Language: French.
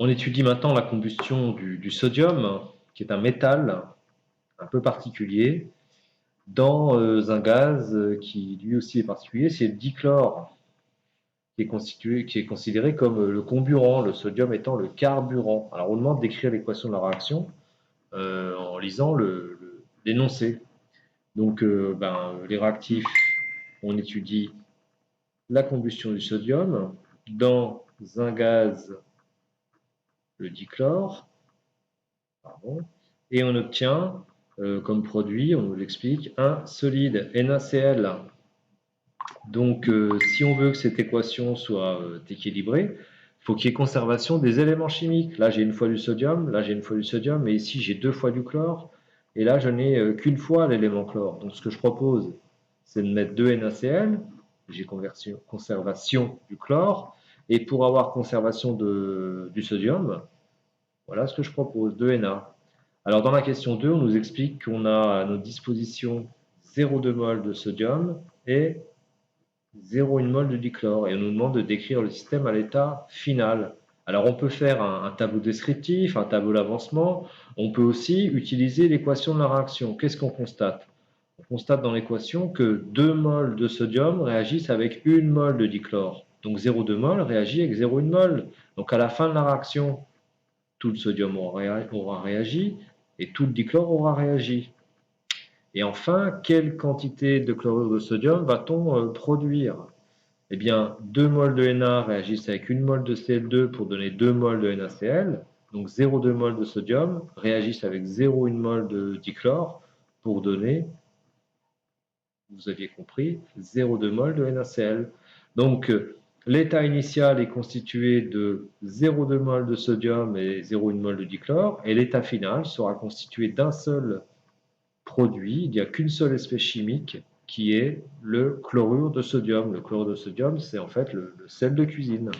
On étudie maintenant la combustion du sodium, qui est un métal un peu particulier, dans un gaz qui lui aussi est particulier, c'est le dichlore, qui est considéré comme le comburant, le sodium étant le carburant. Alors on demande d'écrire l'équation de la réaction en lisant l'énoncé. Donc les réactifs, on étudie la combustion du sodium dans un gaz, le dichlore, pardon, et on obtient comme produit, on nous l'explique, un solide NaCl. Donc si on veut que cette équation soit équilibrée, il faut qu'il y ait conservation des éléments chimiques. Là j'ai une fois du sodium, là j'ai une fois du sodium, mais ici j'ai deux fois du chlore, et là je n'ai qu'une fois l'élément chlore. Donc ce que je propose, c'est de mettre 2 NaCl, j'ai conservation du chlore, et pour avoir conservation du sodium, voilà ce que je propose, 2 Na. Alors dans la question 2, on nous explique qu'on a à notre disposition 0,2 mol de sodium et 0,1 mol de dichlore, et on nous demande de décrire le système à l'état final. Alors on peut faire un tableau descriptif, un tableau d'avancement, on peut aussi utiliser l'équation de la réaction. Qu'est-ce qu'on constate? On constate dans l'équation que 2 mols de sodium réagissent avec 1 mol de dichlore. Donc 0,2 mol réagit avec 0,1 mol. Donc à la fin de la réaction, tout le sodium aura réagi et tout le dichlore aura réagi. Et enfin, quelle quantité de chlorure de sodium va-t-on produire? Eh bien, 2 mols de Na réagissent avec 1 mol de Cl2 pour donner 2 mols de NaCl. Donc 0,2 mol de sodium réagissent avec 0,1 mol de dichlore pour donner, vous aviez compris, 0,2 mol de NaCl. Donc l'état initial est constitué de 0,2 mol de sodium et 0,1 mol de dichlore, et l'état final sera constitué d'un seul produit. Il n'y a qu'une seule espèce chimique qui est le chlorure de sodium. Le chlorure de sodium, c'est en fait le sel de cuisine.